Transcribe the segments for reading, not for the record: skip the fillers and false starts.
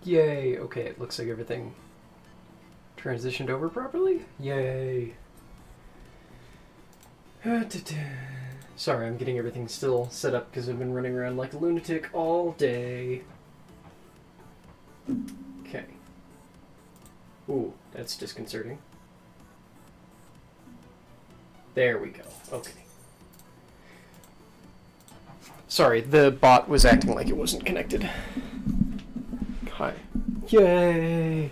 Yay! Okay, it looks like everything transitioned over properly. Yay! Sorry, I'm getting everything still set up because I've been running around like a lunatic all day. Okay. Ooh, that's disconcerting. There we go. Okay. Sorry, the bot was acting like it wasn't connected. Hi. Yay!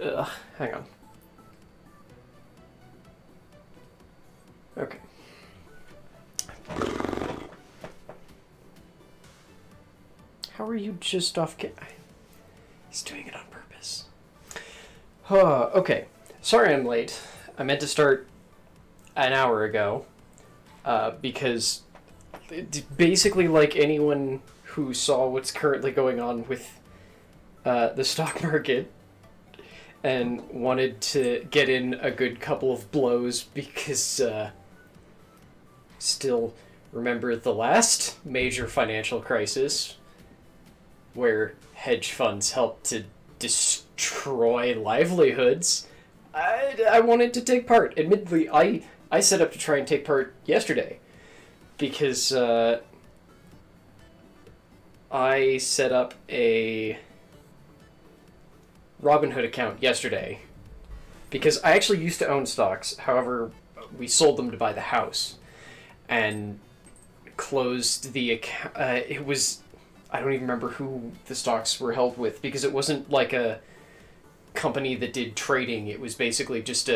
Ugh, hang on. Okay. How are you just off He's doing it on purpose. Okay. Sorry I'm late. I meant to start an hour ago. Because basically, like anyone who saw what's currently going on with the stock market and wanted to get in a good couple of blows because still remember the last major financial crisis where hedge funds helped to destroy livelihoods. I wanted to take part. Admittedly, I set up to try and take part yesterday because I set up a Robinhood account yesterday because I actually used to own stocks. However, we sold them to buy the house and closed the account. It was, I don't even remember who the stocks were held with because it wasn't like a company that did trading. It was basically just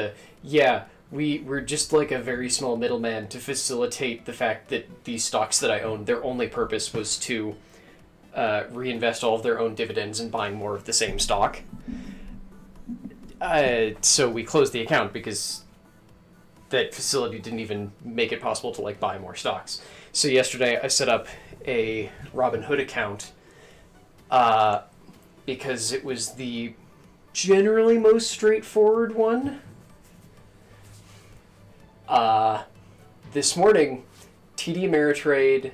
we're just like a very small middleman to facilitate the fact that these stocks that I own, their only purpose was to reinvest all of their own dividends and buying more of the same stock. So we closed the account because that facility didn't even make it possible to like buy more stocks. So yesterday I set up a Robinhood account because it was the generally most straightforward one. This morning, TD Ameritrade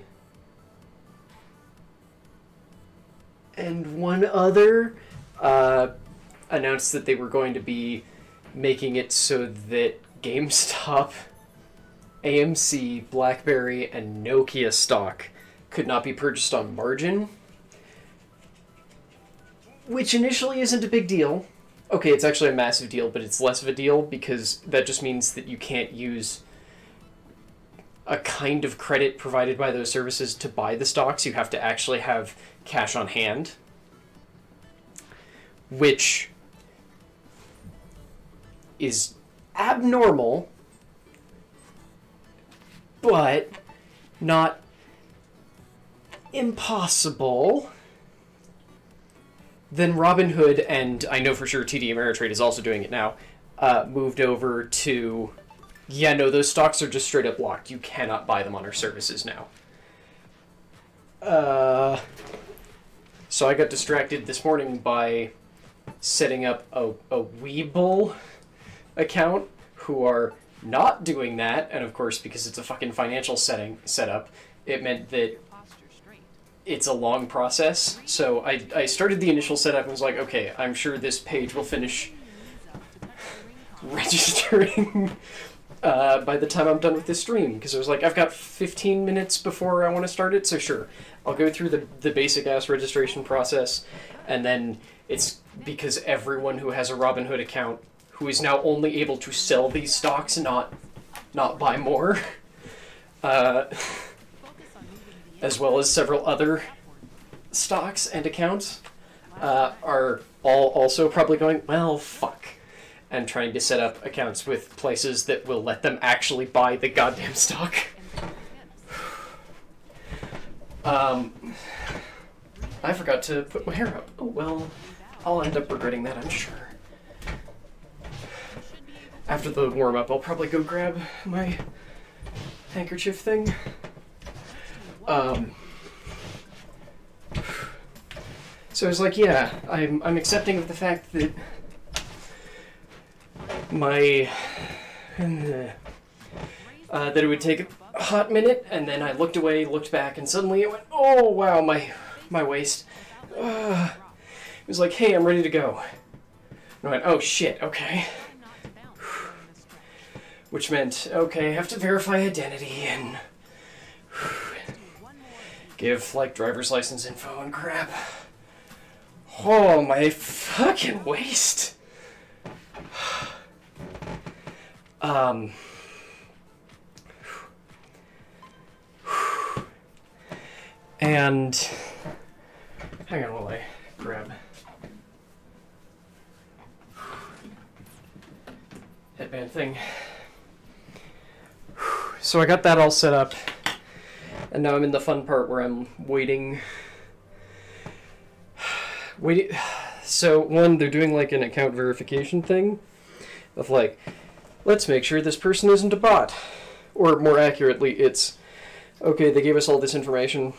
and one other announced that they were going to be making it so that GameStop, AMC, BlackBerry, and Nokia stock could not be purchased on margin, which initially isn't a big deal. Okay, it's actually a massive deal, but it's less of a deal because that just means that you can't use a kind of credit provided by those services to buy the stocks. You have to actually have cash on hand, which is abnormal, but not impossible. Then Robinhood, and I know for sure TD Ameritrade is also doing it now, moved over to, yeah, no, those stocks are just straight up locked. You cannot buy them on our services now. So I got distracted this morning by setting up a Webull account, who are not doing that, and of course, because it's a fucking financial setup, it meant that it's a long process. So I started the initial setup and was like, okay, I'm sure this page will finish registering by the time I'm done with this stream, because I was like, I've got 15 minutes before I want to start it, so sure, I'll go through the basic ass registration process, and then it's because everyone who has a Robinhood account, who is now only able to sell these stocks, not buy more, as well as several other stocks and accounts, are all also probably going, well, fuck, and trying to set up accounts with places that will let them actually buy the goddamn stock. I forgot to put my hair up. Oh, well, I'll end up regretting that, I'm sure. After the warm-up, I'll probably go grab my handkerchief thing. So I was like, yeah, I'm accepting of the fact that my that it would take a hot minute, and then I looked away, looked back, and suddenly it went, oh wow, my waist. He was like, hey, I'm ready to go. And I went, oh shit, okay. Which meant, okay, I have to verify identity and give, like, driver's license info and crap. Oh, my fucking waist. And hang on while I grab headband thing. So I got that all set up, and now I'm in the fun part where I'm waiting. So one, they're doing like an account verification thing of like, let's make sure this person isn't a bot, or more accurately, it's okay. They gave us all this information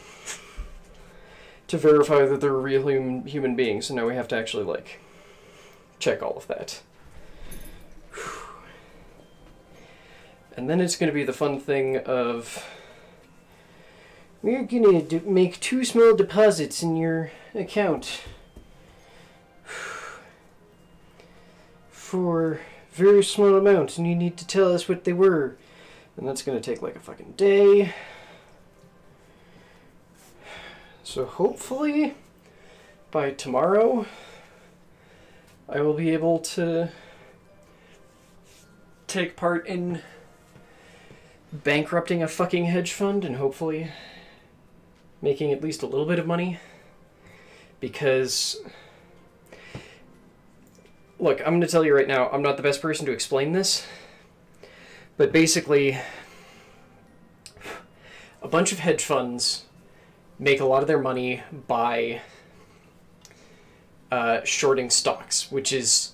to verify that they're real human beings, so now we have to actually, like, check all of that. And then it's going to be the fun thing of, we're going to make 2 small deposits in your account for very small amounts, and you need to tell us what they were. And that's going to take, like, a fucking day. So hopefully, by tomorrow, I will be able to take part in bankrupting a fucking hedge fund and hopefully making at least a little bit of money. Because, look, I'm going to tell you right now, I'm not the best person to explain this, but basically, a bunch of hedge funds make a lot of their money by shorting stocks, which is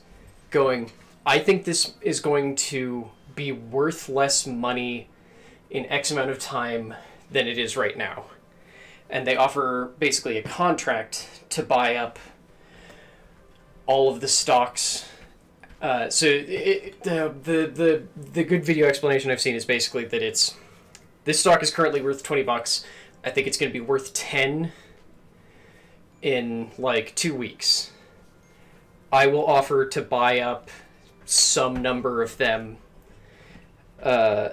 going, I think this is going to be worth less money in X amount of time than it is right now. And they offer basically a contract to buy up all of the stocks. The good video explanation I've seen is basically that it's, this stock is currently worth 20 bucks. I think it's going to be worth 10 in, like, 2 weeks. I will offer to buy up some number of them. I'm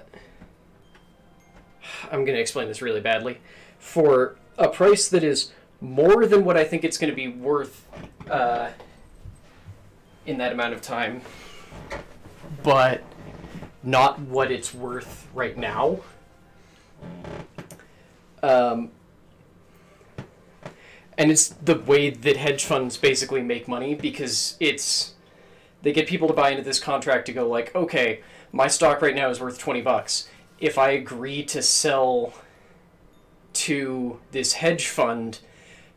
going to explain this really badly. For a price that is more than what I think it's going to be worth in that amount of time, but not what it's worth right now. And it's the way that hedge funds basically make money, because it's, they get people to buy into this contract to go like, okay, my stock right now is worth 20 bucks. If I agree to sell to this hedge fund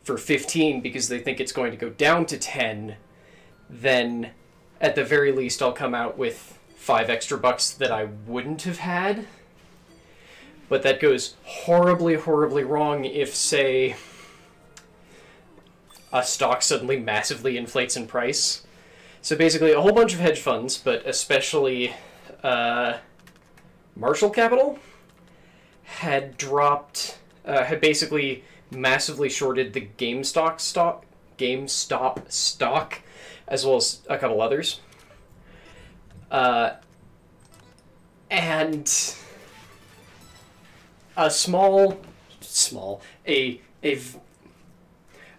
for 15 because they think it's going to go down to 10, then at the very least I'll come out with 5 extra bucks that I wouldn't have had. But that goes horribly, horribly wrong if, say, a stock suddenly massively inflates in price. So basically, a whole bunch of hedge funds, but especially Marshall Capital, had basically massively shorted the GameStop stock, as well as a couple others. And a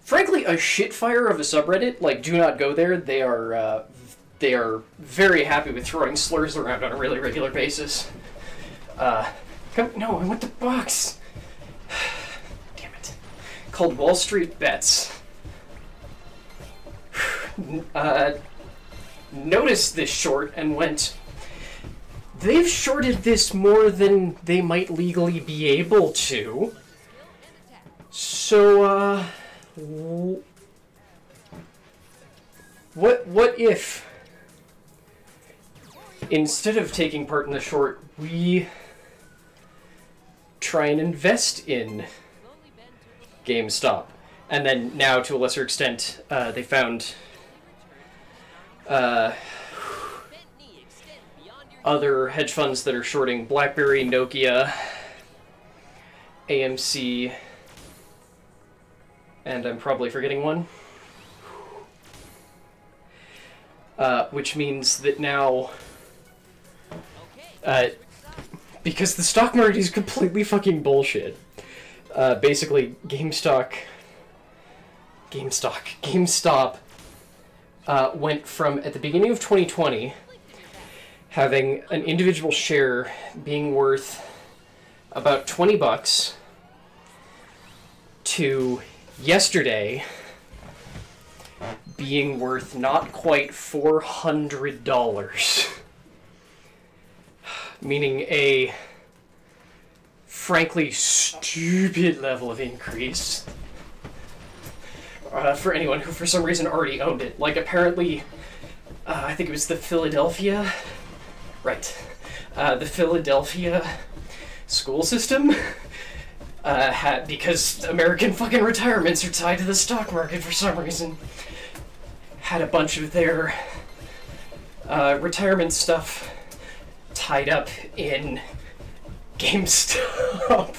frankly, a shitfire of a subreddit, like, do not go there. They are very happy with throwing slurs around on a really regular basis. No, I want the box. Damn it. Called Wall Street Bets. Noticed this short and went, they've shorted this more than they might legally be able to. So, what if, instead of taking part in the short, we try and invest in GameStop? And then now, to a lesser extent, they found other hedge funds that are shorting BlackBerry, Nokia, AMC, and I'm probably forgetting one. Which means that now, because the stock market is completely fucking bullshit, basically GameStop went from, at the beginning of 2020, having an individual share being worth about $20 to yesterday being worth not quite $400. Meaning a frankly stupid level of increase for anyone who for some reason already owned it. Like apparently, I think it was the Philadelphia, right, the Philadelphia school system had, because American fucking retirements are tied to the stock market for some reason, had a bunch of their retirement stuff tied up in GameStop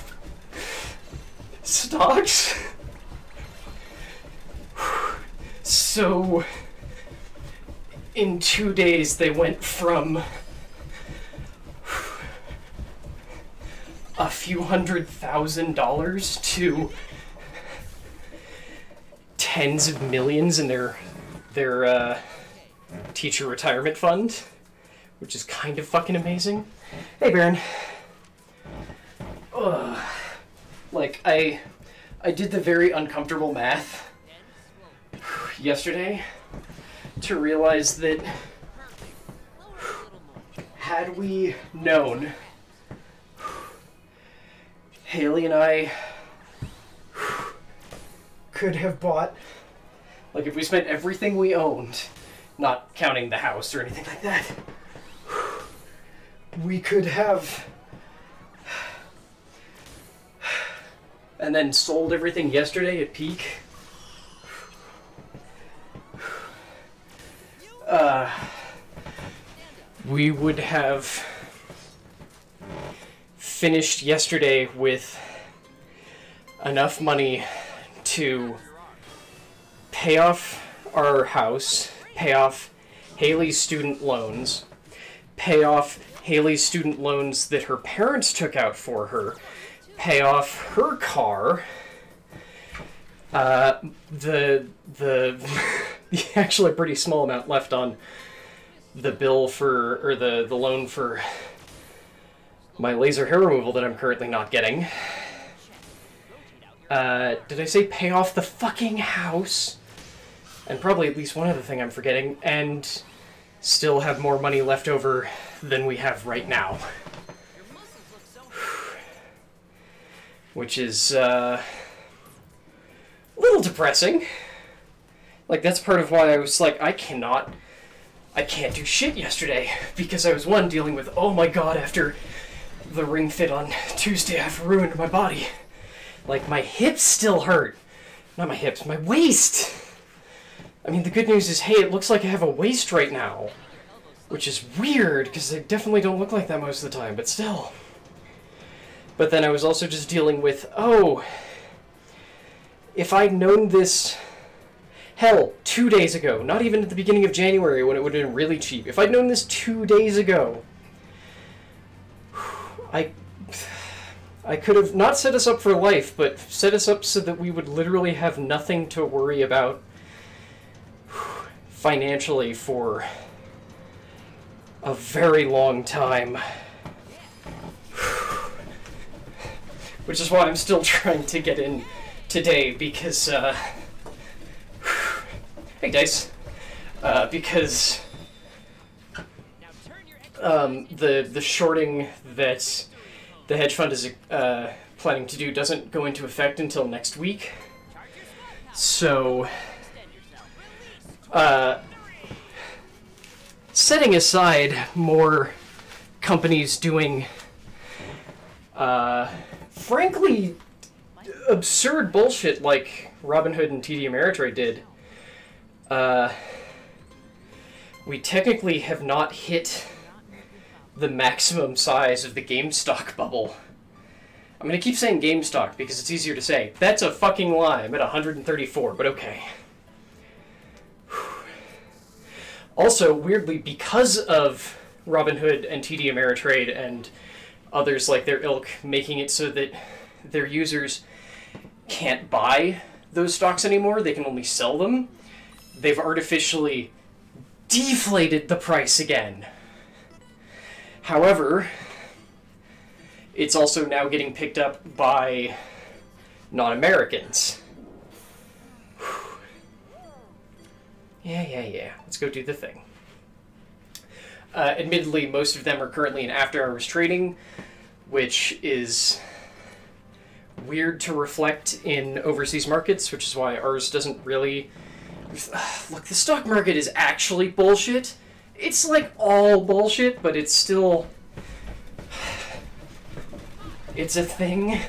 stocks. So in 2 days they went from a few $100,000 to tens of millions in their teacher retirement fund, which is kind of fucking amazing. Hey, Baron. Ugh. Like, I did the very uncomfortable math yesterday to realize that had we known, Haley and I could have bought, like if we spent everything we owned, not counting the house or anything like that, we could have, and then sold everything yesterday at peak. We would have finished yesterday with enough money to pay off our house, pay off Haley's student loans, pay off Haley's student loans that her parents took out for her, pay off her car, the actually a pretty small amount left on the bill for, or the loan for my laser hair removal that I'm currently not getting. Did I say pay off the fucking house? And probably at least one other thing I'm forgetting, and still have more money left over than we have right now. Which is, a little depressing. Like, that's part of why I was like, I can't do shit yesterday, because I was, one, dealing with, oh my god, after the ring fit on Tuesday, I've ruined my body. Like, my hips still hurt. Not my hips, my waist! I mean, the good news is, hey, it looks like I have a waist right now. Which is weird, because I definitely don't look like that most of the time, but still. But then I was also just dealing with, oh, if I'd known this, hell, 2 days ago, not even at the beginning of January when it would have been really cheap. If I'd known this 2 days ago, I could have not set us up for life, but set us up so that we would literally have nothing to worry about financially for a very long time. Which is why I'm still trying to get in today, because, hey Dice, because, the shorting that the hedge fund is, planning to do doesn't go into effect until next week. So, setting aside more companies doing, frankly, absurd bullshit like Robinhood and TD Ameritrade did, we technically have not hit the maximum size of the GameStop bubble. I'm gonna keep saying GameStop because it's easier to say. That's a fucking lie. I'm at 134, but okay. Also, weirdly, because of Robinhood and TD Ameritrade and others like their ilk making it so that their users can't buy those stocks anymore, they can only sell them, they've artificially deflated the price again. However, it's also now getting picked up by non-Americans. Yeah. Let's go do the thing. Admittedly, most of them are currently in after-hours trading, which is weird to reflect in overseas markets, which is why ours doesn't really... Look, the stock market is actually bullshit. It's like all bullshit, but it's still... It's a thing.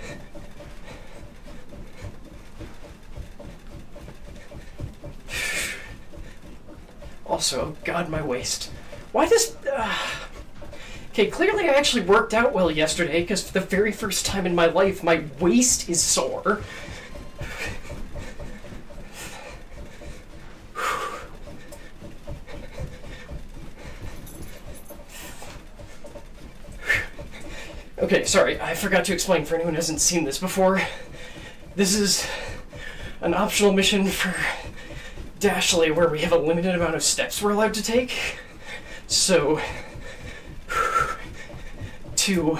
Also, oh god, my waist. Why does... Okay, clearly I actually worked out well yesterday, because for the very first time in my life, my waist is sore. Okay, sorry, I forgot to explain for anyone who hasn't seen this before. This is an optional mission for Dashley where we have a limited amount of steps we're allowed to take. So, to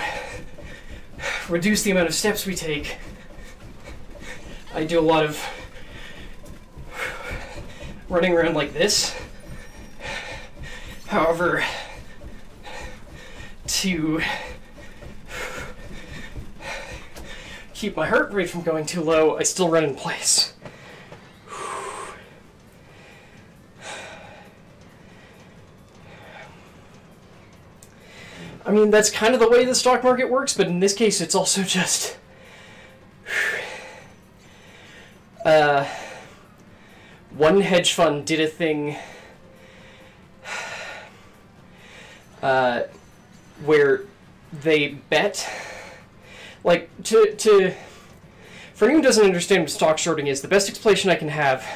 reduce the amount of steps we take, I do a lot of running around like this. However, to keep my heart rate from going too low, I still run in place. I mean, that's kind of the way the stock market works, but in this case, it's also just... one hedge fund did a thing where they bet... Like, for anyone who doesn't understand what stock shorting is, the best explanation I can have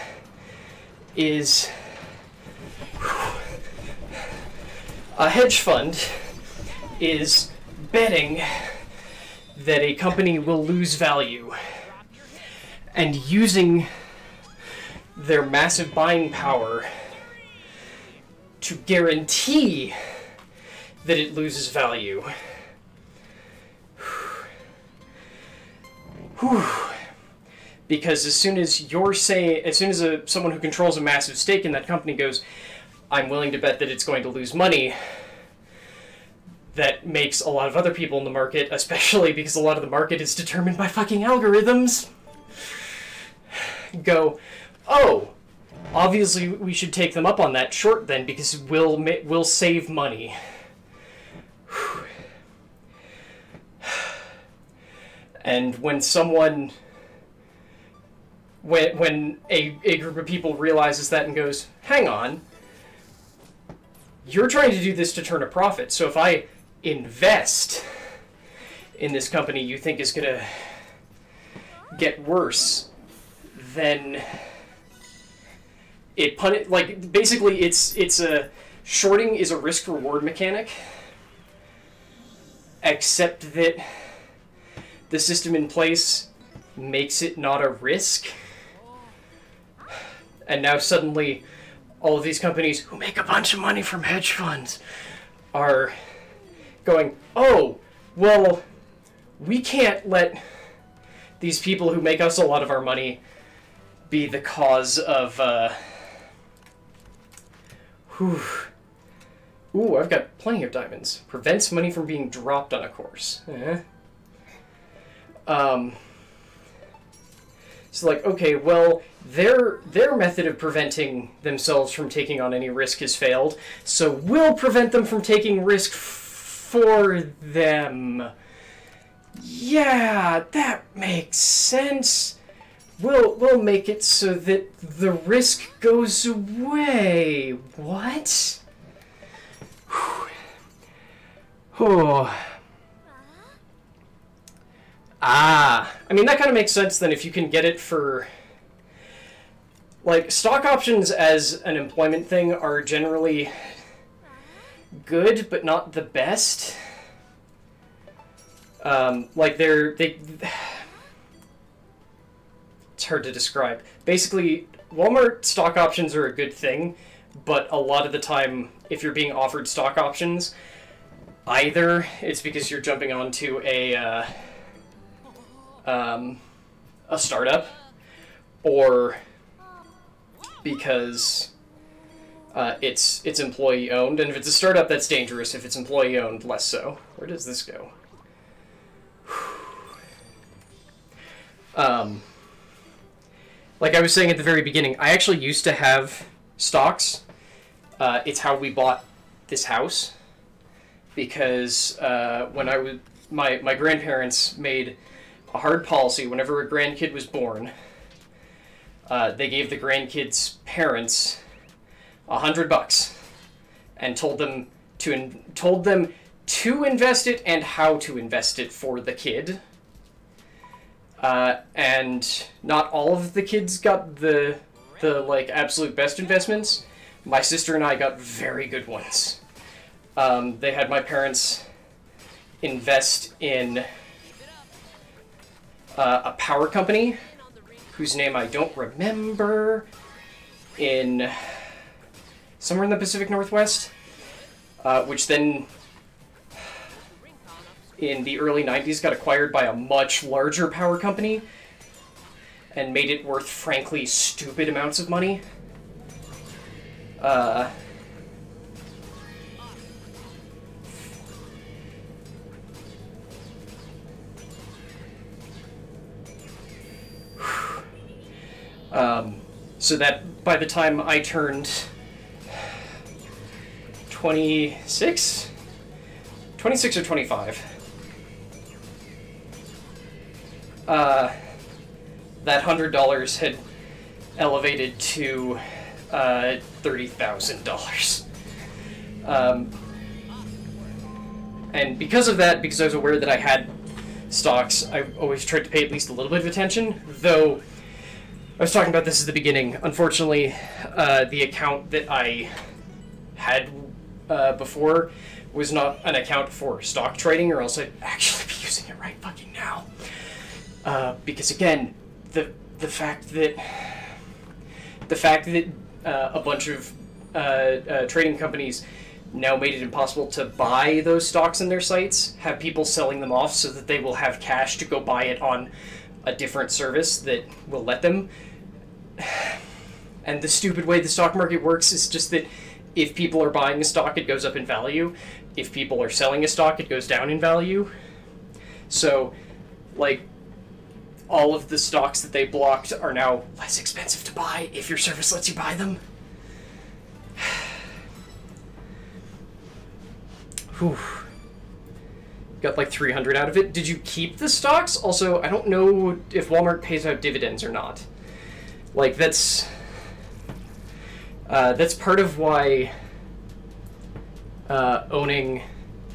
is a hedge fund is betting that a company will lose value and using their massive buying power to guarantee that it loses value. Because as soon as someone who controls a massive stake in that company goes, I'm willing to bet that it's going to lose money, that makes a lot of other people in the market, especially because a lot of the market is determined by fucking algorithms, go, oh, obviously we should take them up on that short then, because we'll save money. And when a group of people realizes that and goes, hang on, you're trying to do this to turn a profit, so if I invest in this company you think is going to get worse, then basically it's a shorting is a risk-reward mechanic, except that the system in place makes it not a risk. And now suddenly all of these companies who make a bunch of money from hedge funds are going, oh, well, we can't let these people who make us a lot of our money be the cause of, Ooh, I've got plenty of diamonds. Prevents money from being dropped on a course. So like, okay, well, their method of preventing themselves from taking on any risk has failed, so we'll prevent them from taking risk for them. Yeah, that makes sense. We'll make it so that the risk goes away. What? Oh. Ah, I mean, that kind of makes sense then if you can get it for... Like, stock options as an employment thing are generally good, but not the best. Like, it's hard to describe. Basically, Walmart stock options are a good thing, but a lot of the time, if you're being offered stock options, either it's because you're jumping onto a startup, or because it's employee owned. And if it's a startup, that's dangerous. If it's employee owned, less so. Where does this go? Like I was saying at the very beginning, I actually used to have stocks. It's how we bought this house, because when I was my grandparents made a hard policy. Whenever a grandkid was born, they gave the grandkid's parents $100 and told them to invest it and how to invest it for the kid. And not all of the kids got the like absolute best investments. My sister and I got very good ones. They had my parents invest in a power company whose name I don't remember, in somewhere in the Pacific Northwest, which then in the early 90s got acquired by a much larger power company and made it worth, frankly, stupid amounts of money. So that by the time I turned 26 or 25, that $100 had elevated to $30,000. And because of that, because I was aware that I had stocks, I always tried to pay at least a little bit of attention, though I was talking about this at the beginning. Unfortunately, the account that I had before was not an account for stock trading, or else I'd actually be using it right fucking now. Because again, the fact that a bunch of trading companies now made it impossible to buy those stocks in their sites, have people selling them off so that they will have cash to go buy it on a different service that will let them. And the stupid way the stock market works is just that if people are buying a stock, it goes up in value. If people are selling a stock, it goes down in value. So, like, all of the stocks that they blocked are now less expensive to buy if your service lets you buy them. Whew. Got like 300 out of it. Did you keep the stocks? Also, I don't know if Walmart pays out dividends or not. Like, that's part of why owning...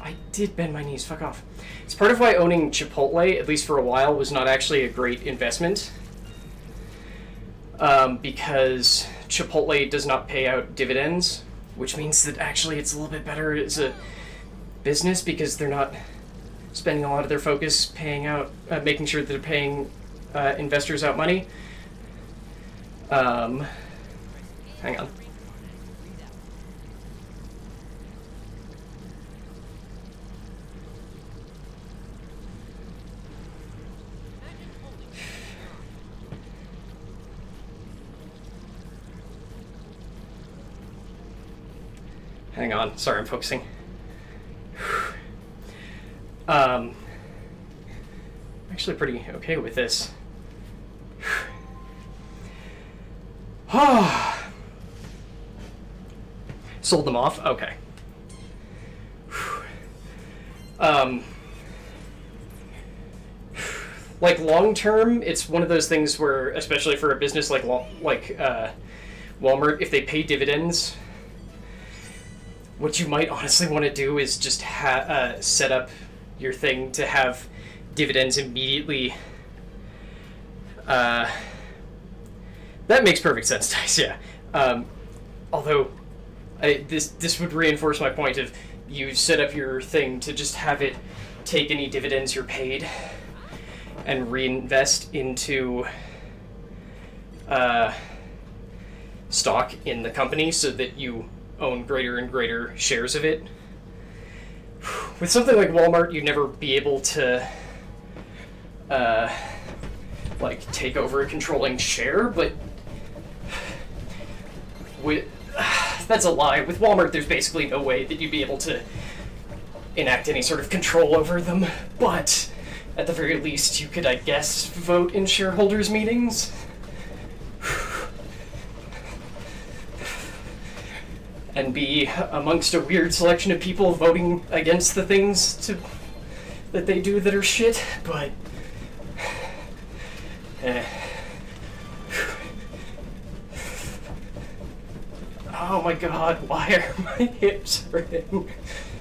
I did bend my knees, fuck off. It's part of why owning Chipotle, at least for a while, was not actually a great investment. Because Chipotle does not pay out dividends, which means that actually it's a little bit better as a business, because they're not spending a lot of their focus paying out, making sure that they're paying investors out money. Hang on. Hang on, sorry, I'm focusing. I'm actually pretty okay with this. Sold them off? Okay. Like, long term, it's one of those things where, especially for a business like Walmart, if they pay dividends, what you might honestly want to do is just set up your thing to have dividends immediately. That makes perfect sense, Dice, yeah. Although, this would reinforce my point of you set up your thing to just have it take any dividends you're paid and reinvest into stock in the company so that you own greater and greater shares of it. With something like Walmart, you'd never be able to like take over a controlling share, but with that's a lie. With Walmart, there's basically no way that you'd be able to enact any sort of control over them, but at the very least, you could, I guess, vote in shareholders' meetings. And be amongst a weird selection of people voting against the things that they do that are shit, but... Oh my god, why are my hips hurting?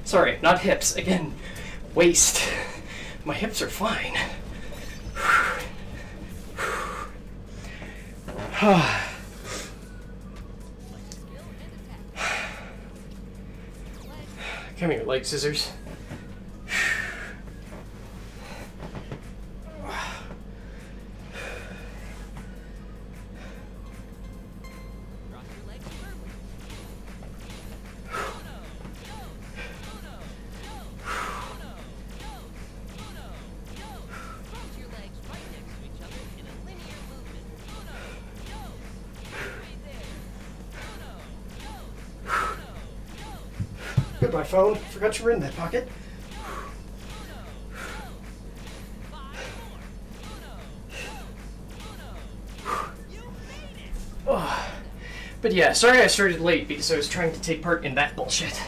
Sorry, not hips, again, waist. My hips are fine. Come here, leg scissors. My phone. Forgot you were in that pocket. Oh. But yeah, sorry I started late because I was trying to take part in that bullshit.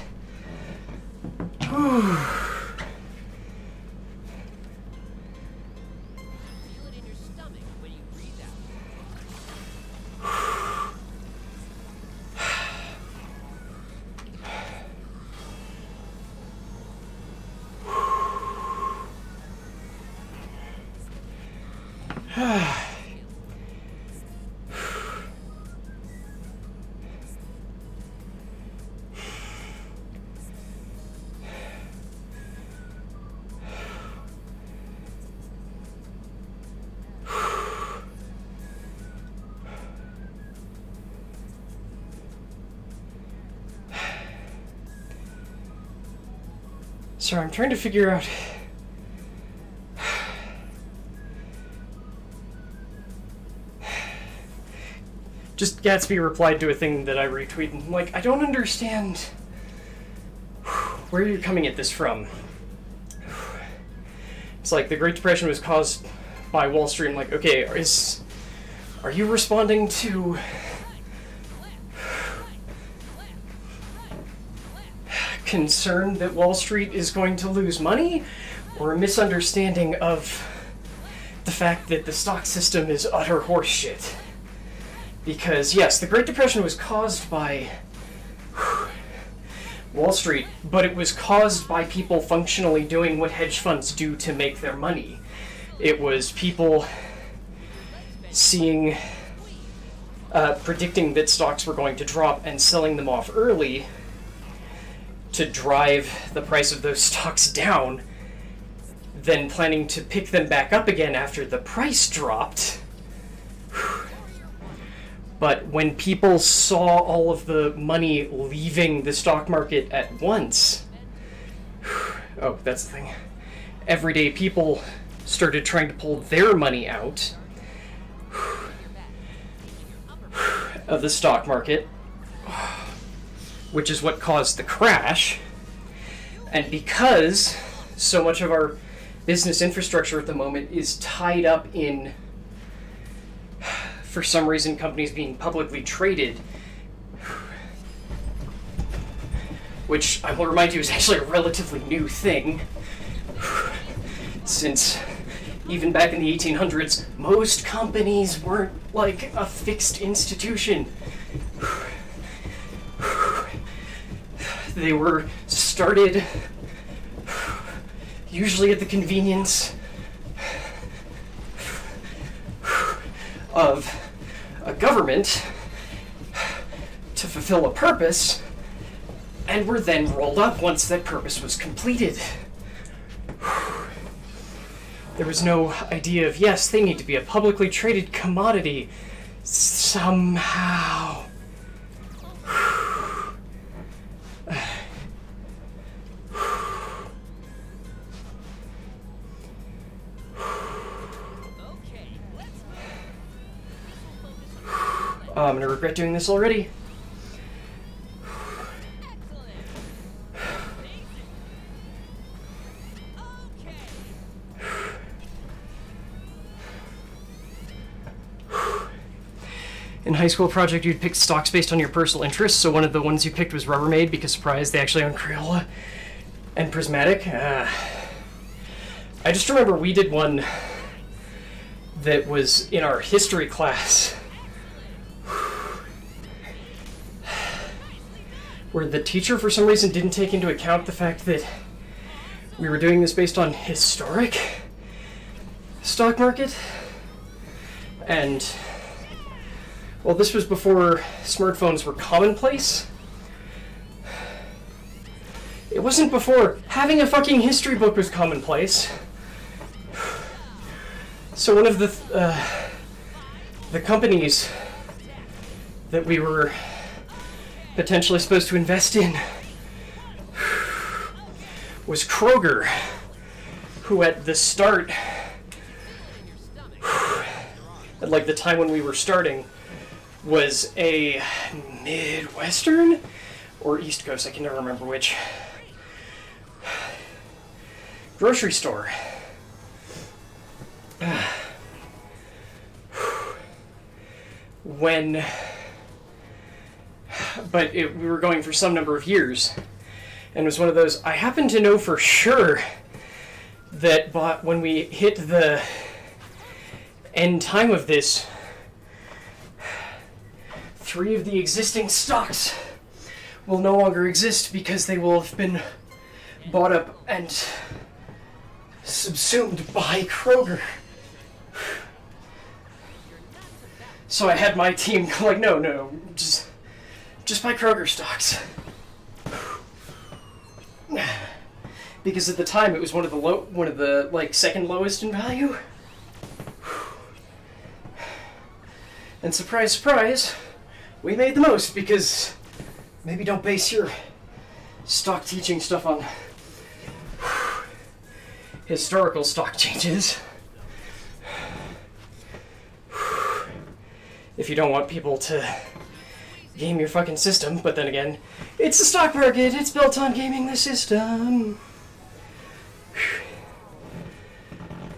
Sorry, I'm trying to figure out... Just Gatsby replied to a thing that I retweeted, and I'm like, I don't understand where you're coming at this from. It's like the Great Depression was caused by Wall Street. I'm like, okay, are you responding to concern that Wall Street is going to lose money, or a misunderstanding of the fact that the stock system is utter horseshit? Because yes, the Great Depression was caused by Wall Street, but it was caused by people functionally doing what hedge funds do to make their money. It was people seeing, predicting that stocks were going to drop and selling them off early to drive the price of those stocks down, then planning to pick them back up again after the price dropped. But when people saw all of the money leaving the stock market at once, oh, that's the thing, everyday people started trying to pull their money out of the stock market, which is what caused the crash. And because so much of our business infrastructure at the moment is tied up in, for some reason, companies being publicly traded, which I will remind you is actually a relatively new thing, since even back in the 1800s, most companies weren't like a fixed institution. They were started usually at the convenience of a government to fulfill a purpose, and were then rolled up once that purpose was completed. There was no idea of, yes, they need to be a publicly traded commodity somehow. I'm gonna regret doing this already. In high school project, you'd pick stocks based on your personal interests, so one of the ones you picked was Rubbermaid because, surprise, they actually own Crayola and Prismatic. I just remember we did one that was in our history class where the teacher, for some reason, didn't take into account the fact that we were doing this based on historic stock market. And, well, this was before smartphones were commonplace. It wasn't before having a fucking history book was commonplace. So one of the companies that we were potentially supposed to invest in was Kroger, who at the start, at like the time when we were starting, was a Midwestern or East Coast, I can never remember which, grocery store. We were going for some number of years, and it was one of those, I happen to know for sure that when we hit the end time of this, 3 of the existing stocks will no longer exist because they will have been bought up and subsumed by Kroger. So I had my team go like, no, just buy Kroger stocks. Because at the time it was one of the like second lowest in value. And surprise, surprise, we made the most, because maybe don't base your stock teaching stuff on historical stock changes. If you don't want people to game your fucking system, but then again, it's the stock market, it's built on gaming the system.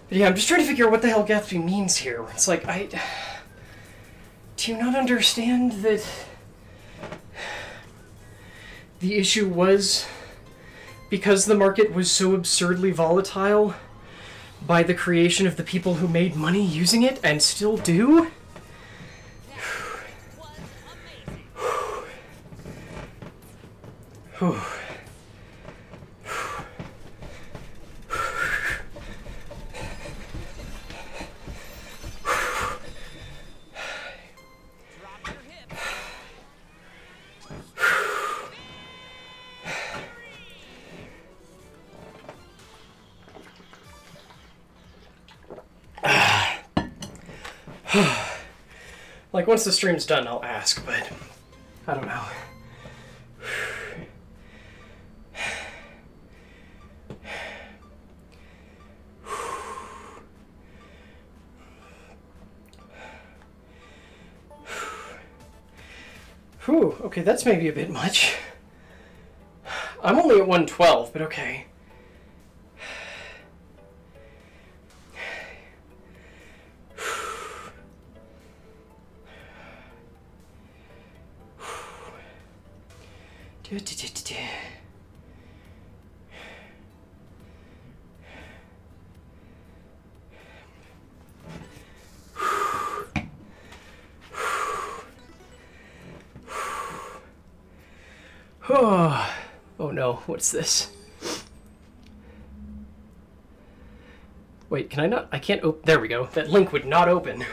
But yeah, I'm just trying to figure out what the hell Gatsby means here. It's like, do you not understand that the issue was because the market was so absurdly volatile by the creation of the people who made money using it and still do? Like, once the stream's done, I'll ask, but I don't know. Whew, okay, that's maybe a bit much. I'm only at 112, but okay. Oh no, what's this? Wait, can I not? I can't open. There we go. That link would not open.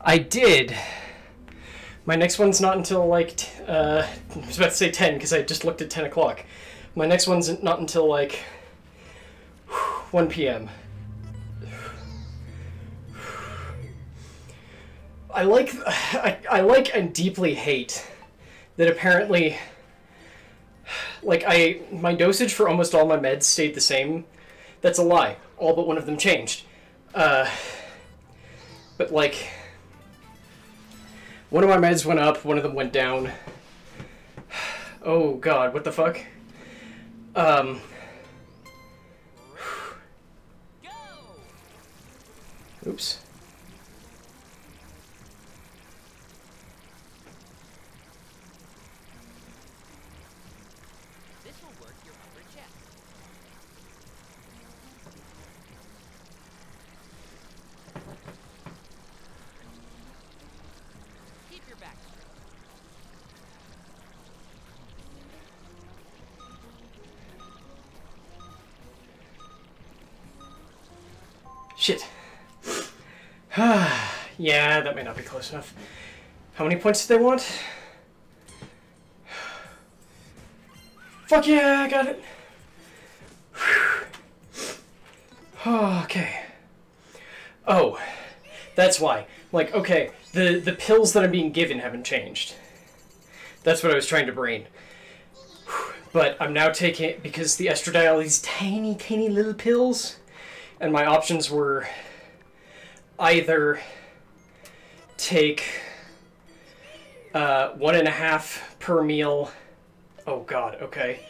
I did. My next one's not until like, I was about to say 10 because I just looked at 10 o'clock. My next one's not until like 1 p.m. I like and deeply hate that apparently, like, my dosage for almost all my meds stayed the same. That's a lie. All but one of them changed. But like, one of my meds went up, one of them went down. Oh god, what the fuck? Oops. This will work your upper chest. Keep your back straight. Shit. Yeah, that may not be close enough. How many points do they want? Fuck yeah, I got it. Okay. Oh, that's why. Like, okay, the pills that I'm being given haven't changed. That's what I was trying to brain. But I'm now taking, because the estradiol, these tiny, tiny little pills, and my options were either take 1.5 per meal. Oh god, okay.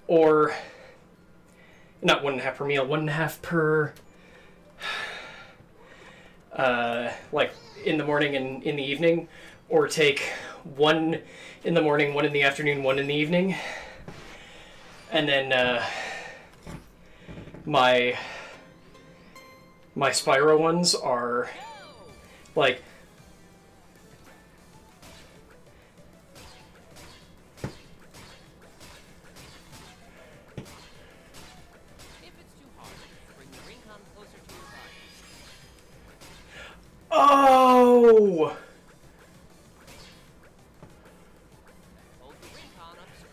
Or not 1.5 per meal, 1.5 per like in the morning and in the evening, or take 1 in the morning, 1 in the afternoon, 1 in the evening. And then my Spyro ones are like oh!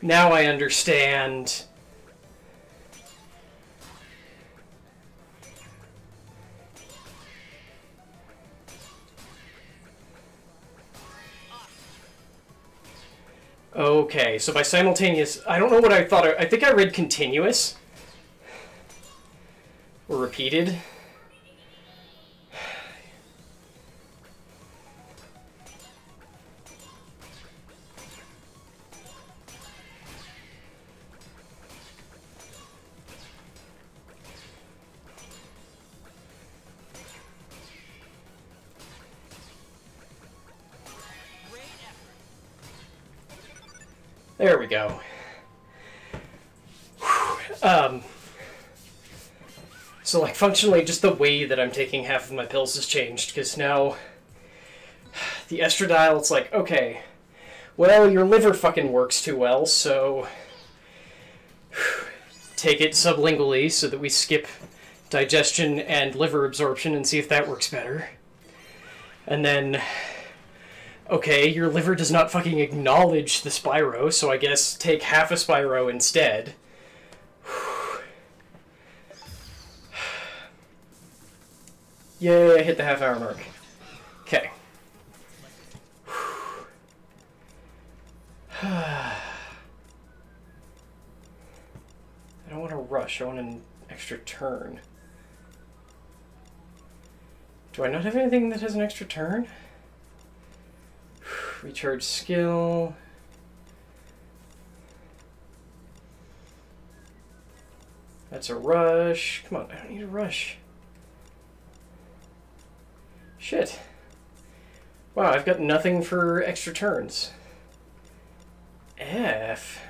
Now I understand. Okay, so by simultaneous, I don't know what I thought. I think I read continuous or repeated. There we go. So, like, functionally, just the way that I'm taking half of my pills has changed, because now the estradiol, it's like, okay, well, your liver fucking works too well, so take it sublingually so that we skip digestion and liver absorption and see if that works better. And then, okay, your liver does not fucking acknowledge the Spyro, so I guess take half a Spyro instead. Yay, I hit the half-hour mark. Okay. I don't want to rush, I want an extra turn. Do I not have anything that has an extra turn? Recharge skill. That's a rush. Come on, I don't need a rush. Shit. Wow, I've got nothing for extra turns. F.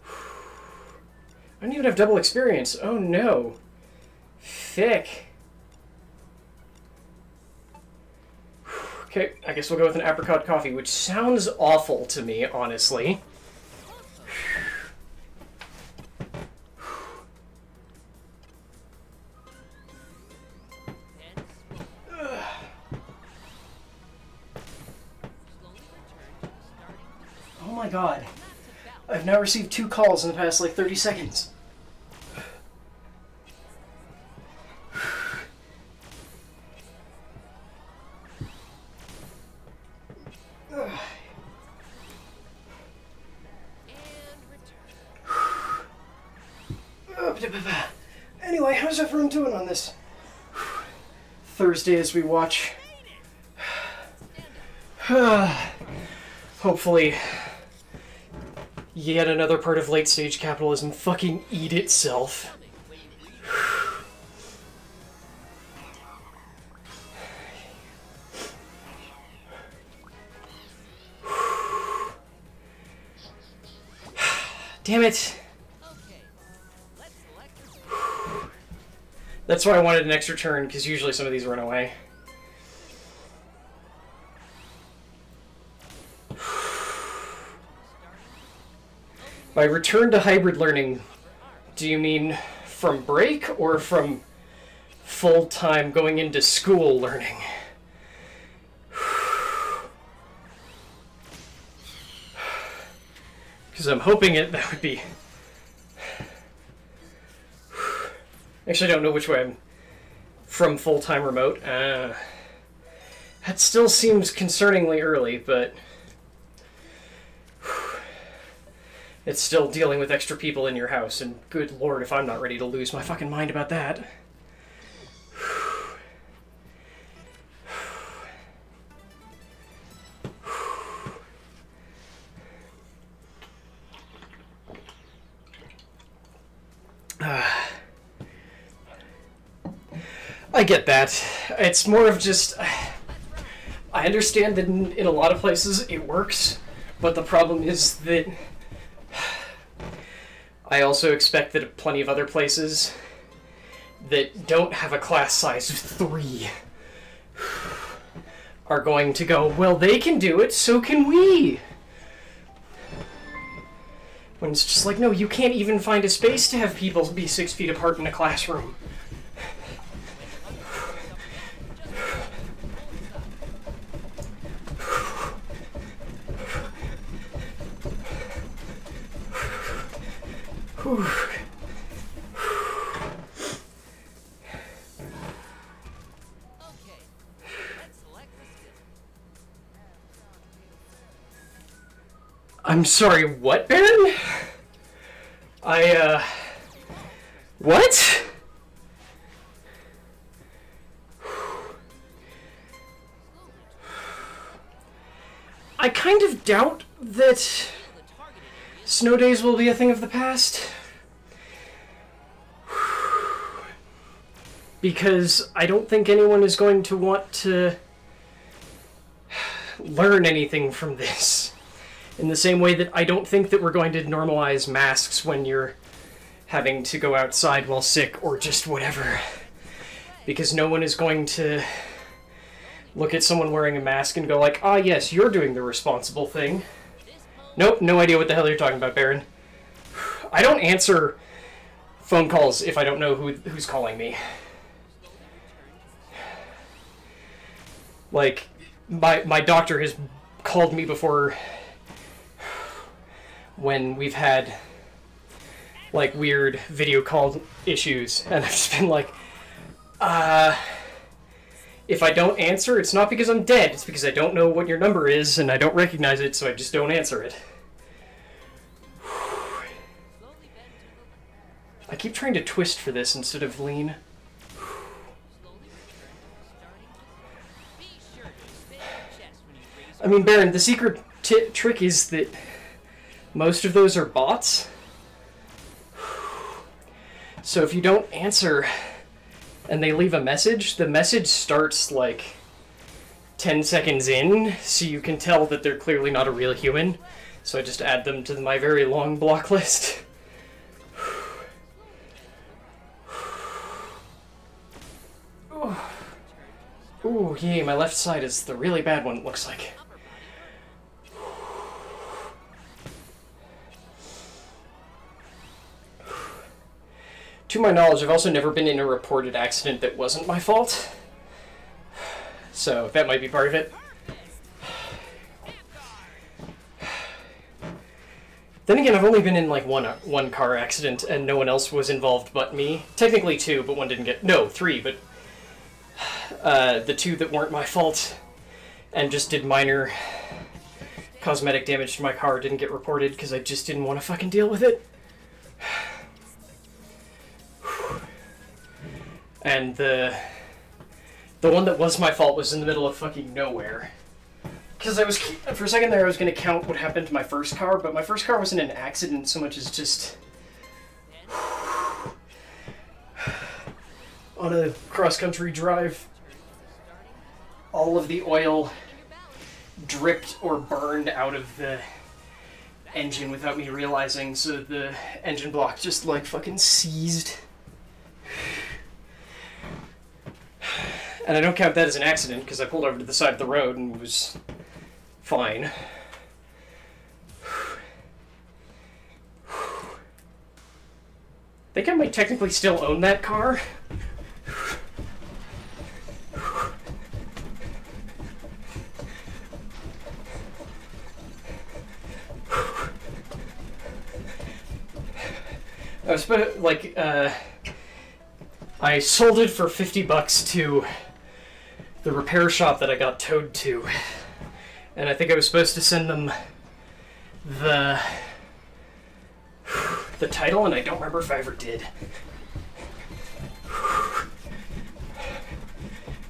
I don't even have double experience. Oh no. Thick. Okay, I guess we'll go with an apricot coffee, which sounds awful to me, honestly. god. I've now received 2 calls in the past, like, 30 seconds. Anyway, how's everyone doing on this Thursday as we watch? Hopefully, yet another part of late-stage capitalism fucking eat itself. Damn it! That's why I wanted an extra turn, because usually some of these run away. By return to hybrid learning, do you mean from break or from full-time going into school learning? Because I'm hoping that would be... Actually, I don't know which way I'm from full-time remote. That still seems concerningly early, but it's still dealing with extra people in your house, and good lord if I'm not ready to lose my fucking mind about that. I get that. It's more of just... I understand that in a lot of places it works, but the problem is that I also expect that plenty of other places that don't have a class size of 3 are going to go, well, they can do it, so can we! When it's just like, no, you can't even find a space to have people be 6 feet apart in a classroom. Whew. I'm sorry, what, Baron? What? I kind of doubt that snow days will be a thing of the past. Because I don't think anyone is going to want to learn anything from this. In the same way that I don't think that we're going to normalize masks when you're having to go outside while sick or just whatever. Because no one is going to look at someone wearing a mask and go like, ah yes, you're doing the responsible thing. Nope, no idea what the hell you're talking about, Baron. I don't answer phone calls if I don't know who's calling me. Like, my doctor has called me before when we've had, like, weird video call issues, and I've just been like, if I don't answer, it's not because I'm dead, it's because I don't know what your number is, and I don't recognize it, so I just don't answer it. I keep trying to twist for this instead of lean. I mean, Baron, the secret trick is that most of those are bots. So if you don't answer and they leave a message, the message starts like 10 seconds in, so you can tell that they're clearly not a real human. So I just add them to my very long block list. Ooh, yay, my left side is the really bad one, it looks like. To my knowledge, I've also never been in a reported accident that wasn't my fault. So, that might be part of it. Then again, I've only been in like one car accident, and no one else was involved but me. Technically two, but one didn't get... No, three, but the two that weren't my fault and just did minor cosmetic damage to my car didn't get reported because I just didn't want to fucking deal with it. And the one that was my fault was in the middle of fucking nowhere. Because I was, for a second there, I was going to count what happened to my first car, but my first car wasn't an accident so much as just on a cross-country drive, all of the oil dripped or burned out of the engine without me realizing, so the engine block just like fucking seized. And I don't count that as an accident because I pulled over to the side of the road and was fine. I think I might technically still own that car. I was like, I sold it for $50 to the repair shop that I got towed to, and I think I was supposed to send them the title, and I don't remember if I ever did.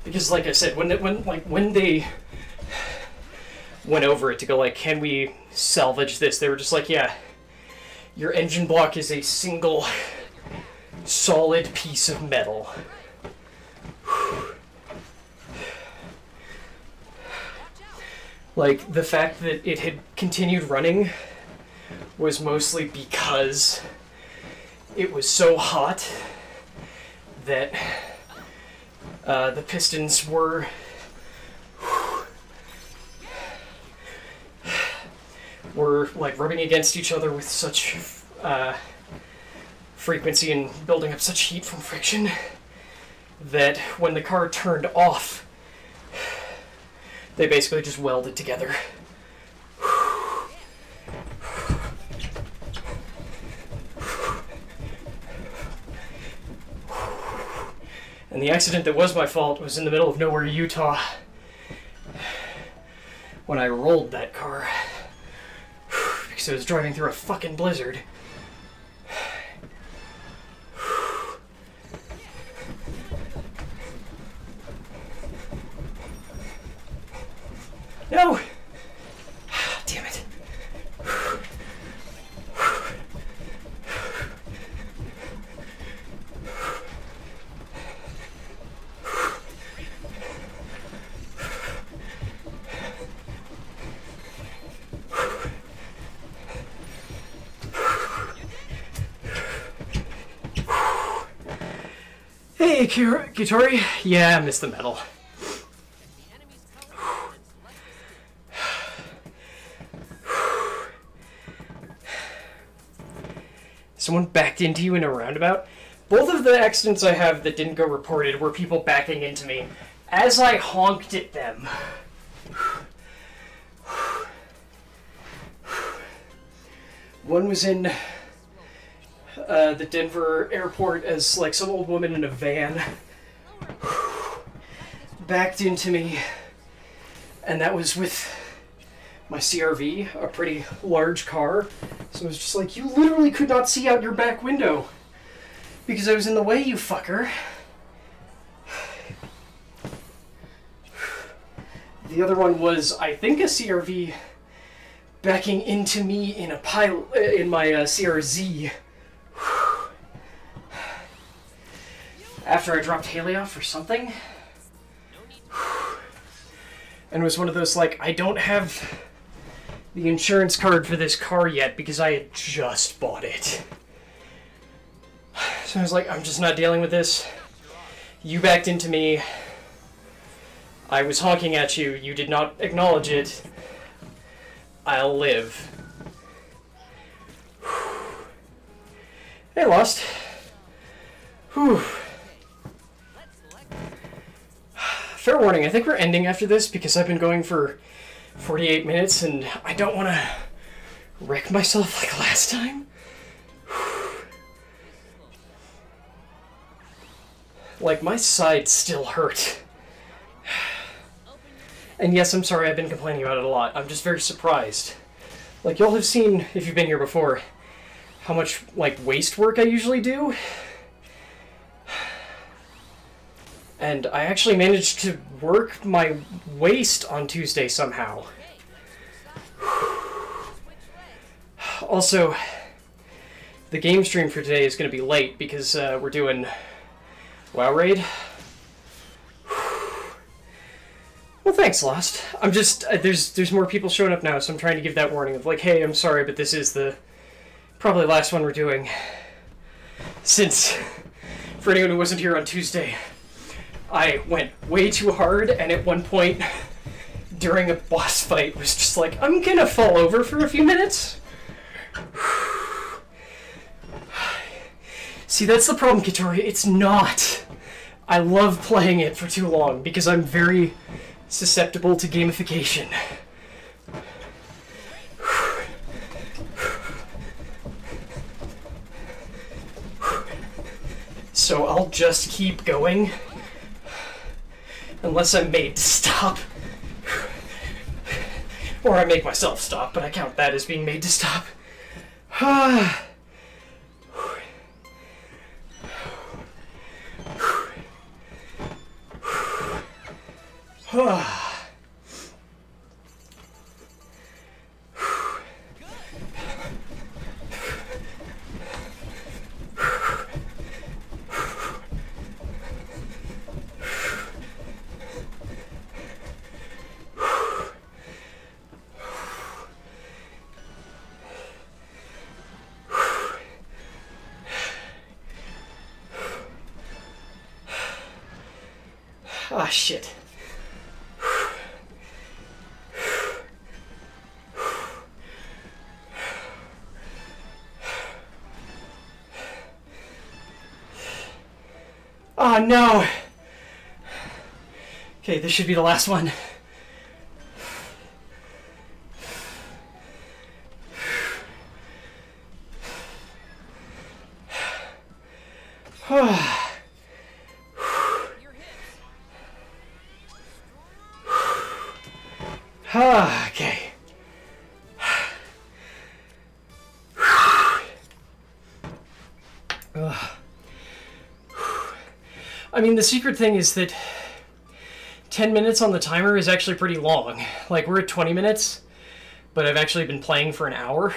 Because, like I said, when they went over it to go like, can we salvage this? They were just like, yeah, your engine block is a single solid piece of metal. Like, the fact that it had continued running was mostly because it was so hot that the pistons were like rubbing against each other with such frequency and building up such heat from friction that when the car turned off, they basically just welded together. And the accident that was my fault was in the middle of nowhere, Utah, when I rolled that car because I was driving through a fucking blizzard. No! Damn it. Hey, Kitori. Yeah, I missed the medal. Someone backed into you in a roundabout? Both of the accidents I have that didn't go reported were people backing into me as I honked at them. One was in the Denver airport as like some old woman in a van backed into me, and that was with my CRV, a pretty large car. So it was just like, you literally could not see out your back window because I was in the way, you fucker. The other one was, I think, a CRV backing into me in a in my CRZ. After I dropped Haley off or something. And it was one of those, like, I don't have the insurance card for this car yet because I had just bought it. So I was like, I'm just not dealing with this. You backed into me. I was honking at you. You did not acknowledge it. I'll live. Hey, Lost. Whew. Fair warning, I think we're ending after this because I've been going for 48 minutes and I don't want to wreck myself like last time? Like, my sides still hurt. And yes, I'm sorry, I've been complaining about it a lot. I'm just very surprised. Like, y'all have seen, if you've been here before, how much, like, waist work I usually do. And I actually managed to work my waist on Tuesday somehow. Also, the game stream for today is going to be late because we're doing WoW Raid. Well, thanks, Lost. I'm just, there's more people showing up now, so I'm trying to give that warning of like, hey, I'm sorry, but this is the probably last one we're doing. Since, for anyone who wasn't here on Tuesday, I went way too hard, and at one point, during a boss fight, was just like, I'm gonna fall over for a few minutes. See, that's the problem, Kitori. It's not. I love playing it for too long, because I'm very susceptible to gamification. So I'll just keep going unless I'm made to stop. Or I make myself stop, but I count that as being made to stop. Ah, shit. Oh, no. Okay, this should be the last one. Okay. I mean, the secret thing is that 10 minutes on the timer is actually pretty long. Like, we're at 20 minutes, but I've actually been playing for an hour.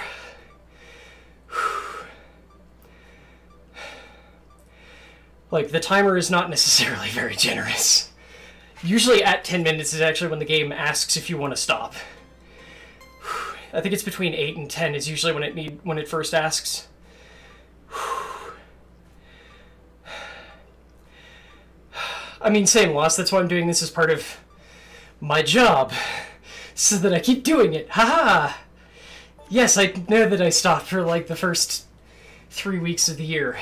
Like, the timer is not necessarily very generous. Usually at 10 minutes is actually when the game asks if you want to stop. I think it's between 8 and 10 is usually when it first asks. I mean, same loss, that's why I'm doing this as part of my job. So that I keep doing it. Haha! Yes, I know that I stopped for like the first 3 weeks of the year.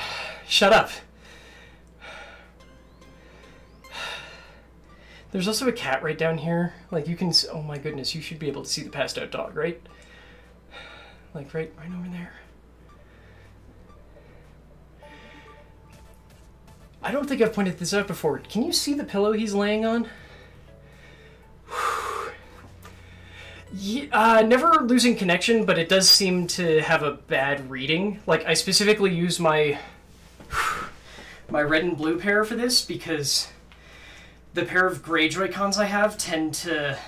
Shut up. There's also a cat right down here. Like, you can... Oh my goodness, you should be able to see the passed out dog, right? Like, right over there. I don't think I've pointed this out before. Can you see the pillow he's laying on? Yeah, never losing connection, but it does seem to have a bad reading. Like, I specifically use my red and blue pair for this because the pair of gray Joy-Cons I have tend to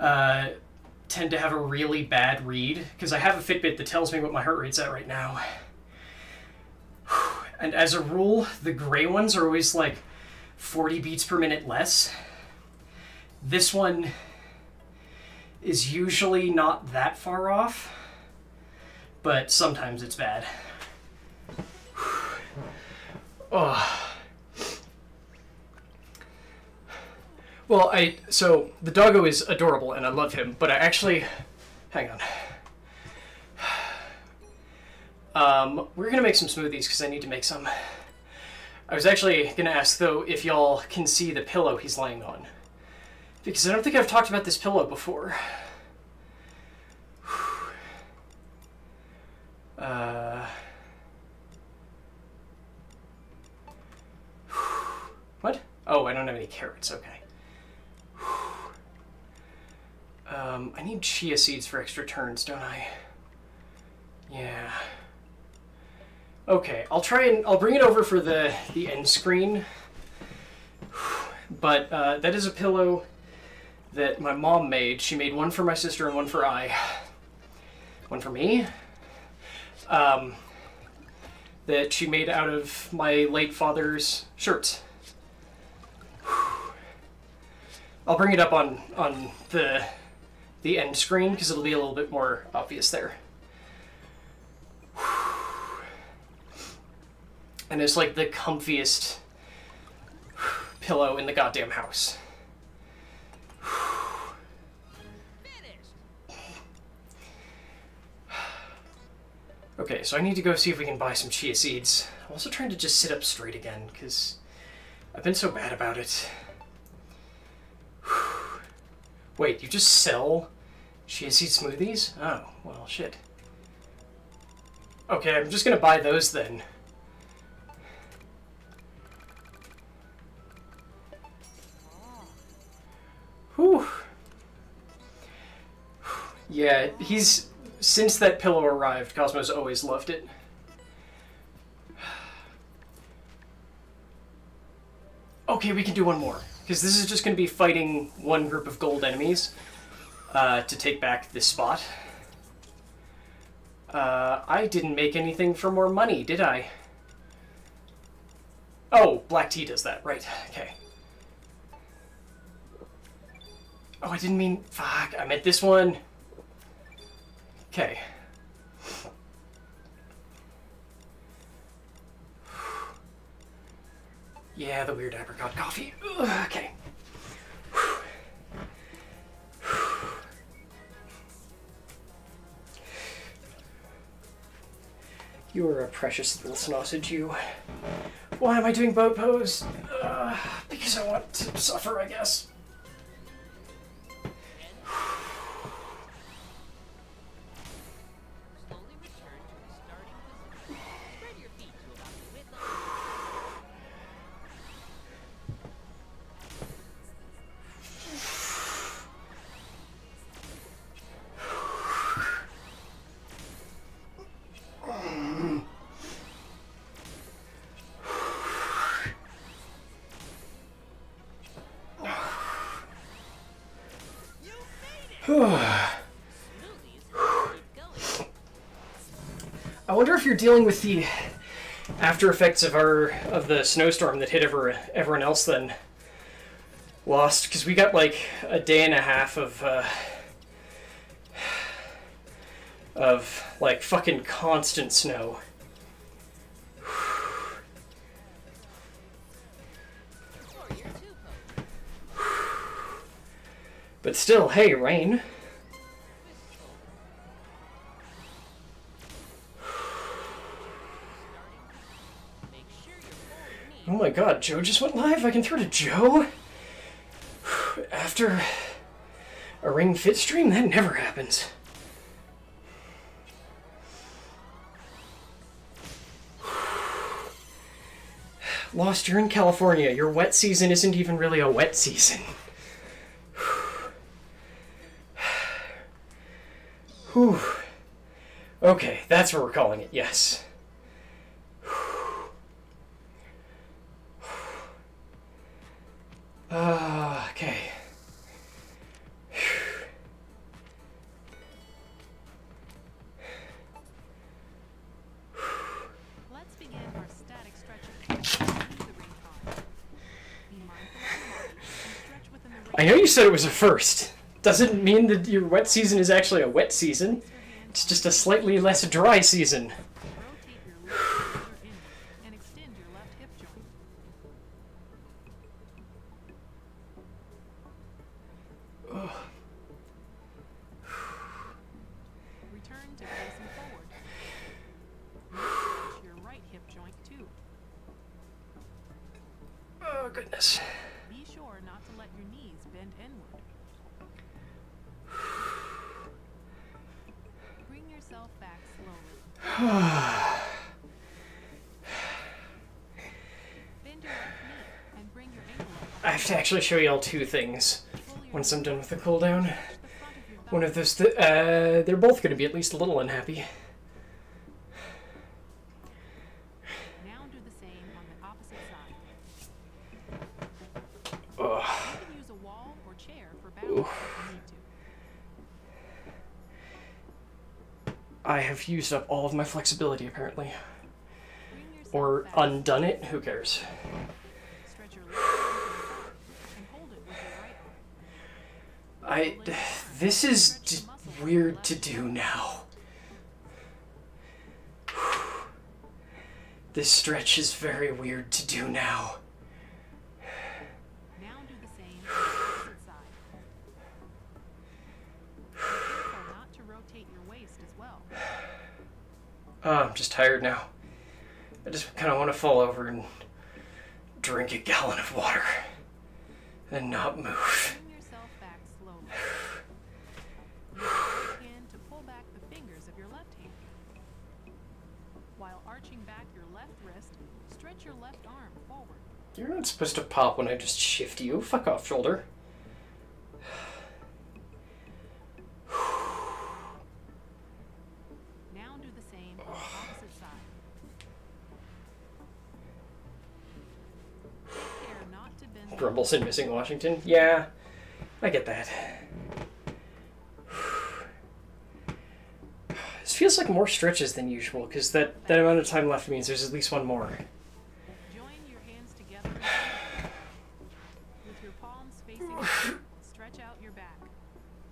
have a really bad read, because I have a Fitbit that tells me what my heart rate's at right now. And as a rule, the gray ones are always like 40 beats per minute less. This one is usually not that far off, but sometimes it's bad. Oh. Well, so the doggo is adorable and I love him, but I actually, hang on. We're gonna make some smoothies because I need to make some. I was actually gonna ask though if y'all can see the pillow he's laying on, because I don't think I've talked about this pillow before. What? Oh, I don't have any carrots, okay. I need chia seeds for extra turns, don't I? Yeah. Okay, I'll bring it over for the end screen. But that is a pillow that my mom made. She made one for my sister and one for I. One for me. That she made out of my late father's shirts. I'll bring it up on the end screen because it'll be a little bit more obvious there. And it's like the comfiest pillow in the goddamn house. Okay, so I need to go see if we can buy some chia seeds. I'm also trying to just sit up straight again because I've been so bad about it. Wait, you just sell chia seed smoothies? Oh, well, shit. Okay, I'm just gonna buy those then. Whew. Yeah, since that pillow arrived, Cosmo's always loved it. Okay, we can do one more. Because this is just going to be fighting one group of gold enemies to take back this spot. I didn't make anything for more money, did I? Oh, black tea does that. Right, okay. Oh, I didn't mean... Fuck, I meant this one. Okay. Yeah, the weird apricot coffee. Ugh, okay. You are a precious little sausage, you. Why am I doing boat pose? Because I want to suffer, I guess. I wonder if you're dealing with the after effects of the snowstorm that hit everyone else then. Lost, because we got like a day and a half of like fucking constant snow. But still, hey, rain. Oh my god, Joe just went live? I can throw to Joe? After a Ring Fit stream? That never happens. Lost, you're in California. Your wet season isn't even really a wet season. Whew. Okay, that's what we're calling it, yes. Okay. Let's begin our static stretching. I know you said it was a first. Doesn't mean that your wet season is actually a wet season. It's just a slightly less dry season. Rotate your left shoulder in and extend your left hip joint. Return to facing forward. Rotate your right hip joint too. Oh, goodness. Be sure not to let your knees bend inward. Bring yourself back slowly. Bend your left knee and bring your ankle up. I have to actually show you all two things Pull your once I'm done with the cooldown. the front of your belt. One of those, they're both going to be at least a little unhappy. Now do the same on the opposite side. Ugh. You can use a wall or chair for balance if you need to. I have used up all of my flexibility, apparently. Bring yourself Or back. undone it, who cares? Stretch your left arm and hold it with your right arm. This is weird to do now. This stretch is very weird to do now. Now do the same on the opposite side. Be careful not to rotate your waist as well. I'm just tired now. I just kind of want to fall over and drink a gallon of water and not move. Bring yourself back slowly. Use your right hand to pull back the fingers of your left hand. While arching back your left wrist, stretch your left arm forward. You're not supposed to pop when I just shift you. Fuck off, shoulder. Now do the same on the opposite side. Take care not to bend the Grumbles and missing Washington. Yeah, I get that. This feels like more stretches than usual, because that amount of time left means there's at least one more. Join your hands together with your palms facing you. Stretch out your back.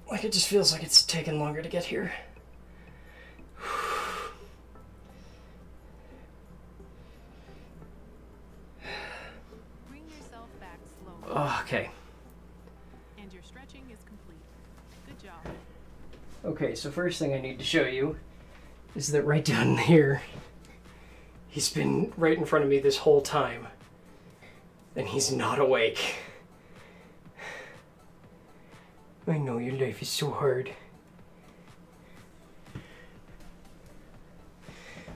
Like, it just feels like it's taken longer to get here. Bring yourself back slowly. Oh, okay. And your stretching is complete. Good job. Okay, so first thing I need to show you is that right down here, he's been right in front of me this whole time, and he's not awake. I know your life is so hard.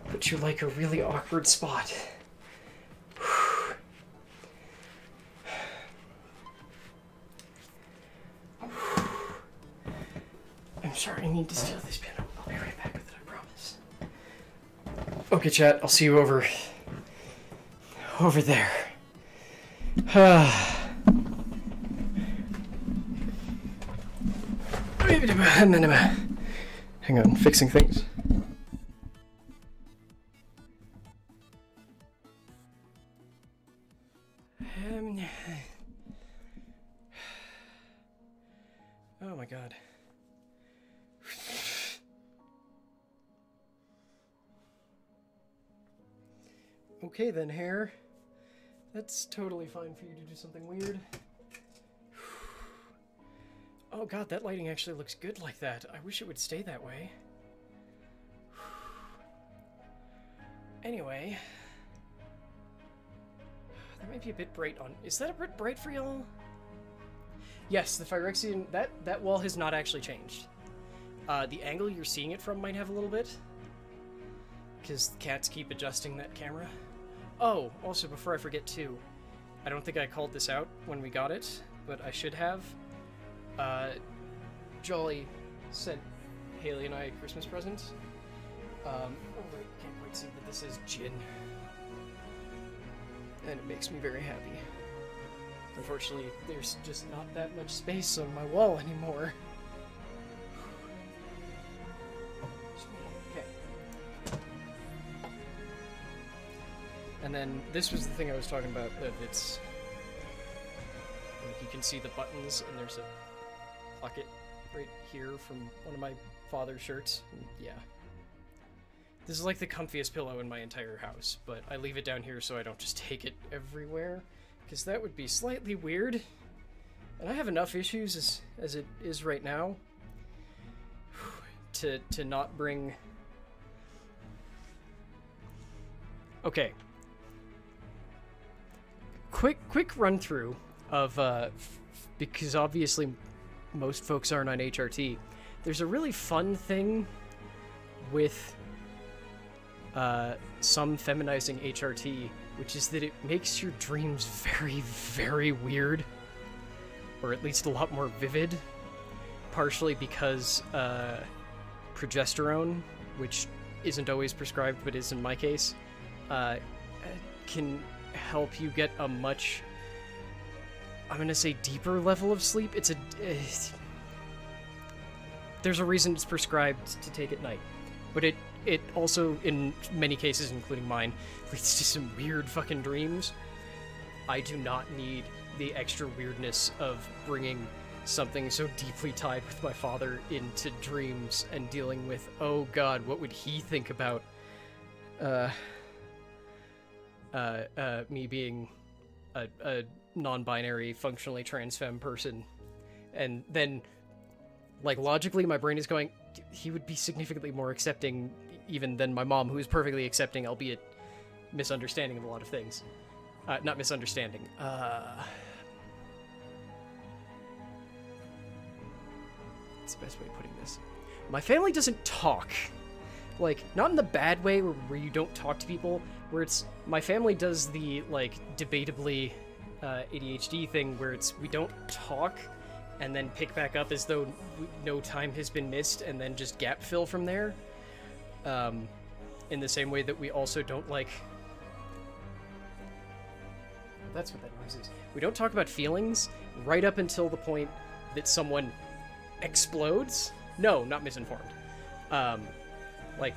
But you're like a really awkward spot. I'm sorry, I need to steal this pen. I'll be right back with it, I promise. Okay, chat, I'll see you over there. Hang on, fixing things. Oh my god. Okay then, hair. That's totally fine for you to do something weird. Oh god, that lighting actually looks good like that. I wish it would stay that way. Anyway. That might be a bit bright on... Is that a bit bright for y'all? Yes, the Phyrexian... That wall has not actually changed. The angle you're seeing it from might have a little bit. Because cats keep adjusting that camera. Oh, also, before I forget too, I don't think I called this out when we got it, but I should have. Jolly sent Haley and I a Christmas present. Oh wait, can't quite see that this is gin. And it makes me very happy. Unfortunately, there's just not that much space on my wall anymore. Okay. And then this was the thing I was talking about, that it's... Like, you can see the buttons, and there's a pocket right here from one of my father's shirts. Yeah. This is like the comfiest pillow in my entire house, but I leave it down here so I don't just take it everywhere, because that would be slightly weird. And I have enough issues as it is right now to not bring... Okay. Quick run through of because obviously most folks aren't on HRT. There's a really fun thing with some feminizing HRT, which is that it makes your dreams very, very weird, or at least a lot more vivid, partially because progesterone, which isn't always prescribed but is in my case, can help you get a much, I'm gonna say, deeper level of sleep. There's a reason it's prescribed to take at night, but it also, in many cases, including mine, leads to some weird fucking dreams. I do not need the extra weirdness of bringing something so deeply tied with my father into dreams and dealing with, oh god, what would he think about me being a non-binary, functionally trans femme person. And then, like, logically, my brain is going, he would be significantly more accepting even than my mom, who is perfectly accepting, albeit misunderstanding of a lot of things. Not misunderstanding. What's the best way of putting this? My family doesn't talk. Like, not in the bad way where you don't talk to people, where it's, my family does the, like, debatably ADHD thing where it's, we don't talk and then pick back up as though no time has been missed and then just gap fill from there. In the same way that we also don't, like... That's what that noise is. We don't talk about feelings right up until the point that someone explodes. No, not misinformed. Like,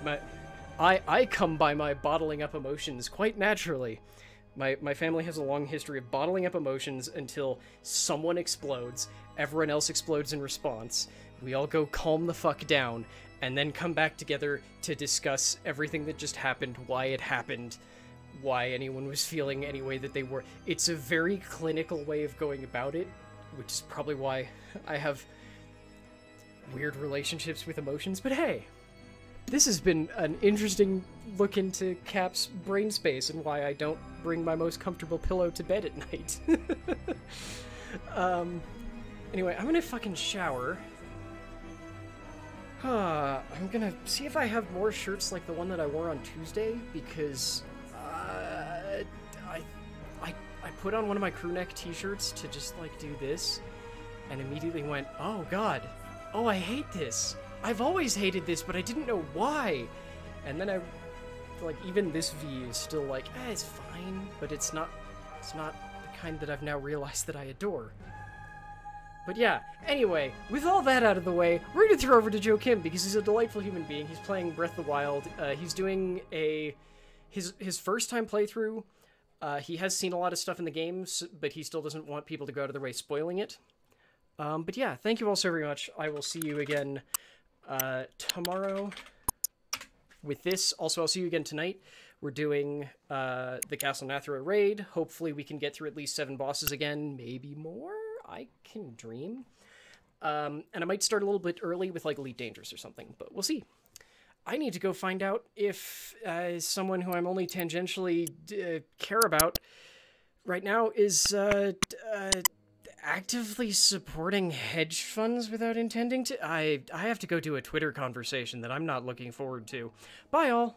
I come by my bottling up emotions quite naturally. My family has a long history of bottling up emotions until someone explodes, everyone else explodes in response, we all go calm the fuck down, and then come back together to discuss everything that just happened, why it happened, why anyone was feeling any way that they were. It's a very clinical way of going about it, which is probably why I have weird relationships with emotions, but hey! This has been an interesting look into Cap's brain space and why I don't bring my most comfortable pillow to bed at night. Anyway, I'm gonna fucking shower. I'm gonna see if I have more shirts like the one that I wore on Tuesday, because I put on one of my crew neck t-shirts to just, like, do this, and immediately went, oh god, oh, I hate this. I've always hated this, but I didn't know why. And then like, even this V is still like, it's fine, but it's not the kind that I've now realized that I adore. But yeah, anyway, with all that out of the way, we're gonna throw over to Joe Kim, because he's a delightful human being. He's playing Breath of the Wild. He's doing his first time playthrough. He has seen a lot of stuff in the games, but he still doesn't want people to go out of their way spoiling it. But yeah, thank you all so very much. I will see you again tomorrow with this. Also, I'll see you again tonight. We're doing the Castle Nathra raid. Hopefully we can get through at least 7 bosses again, maybe more? I can dream. And I might start a little bit early with, like, Elite Dangerous or something, but we'll see. I need to go find out if someone who I'm only tangentially care about right now is actively supporting hedge funds without intending to. I have to go do a Twitter conversation that I'm not looking forward to. Bye, all.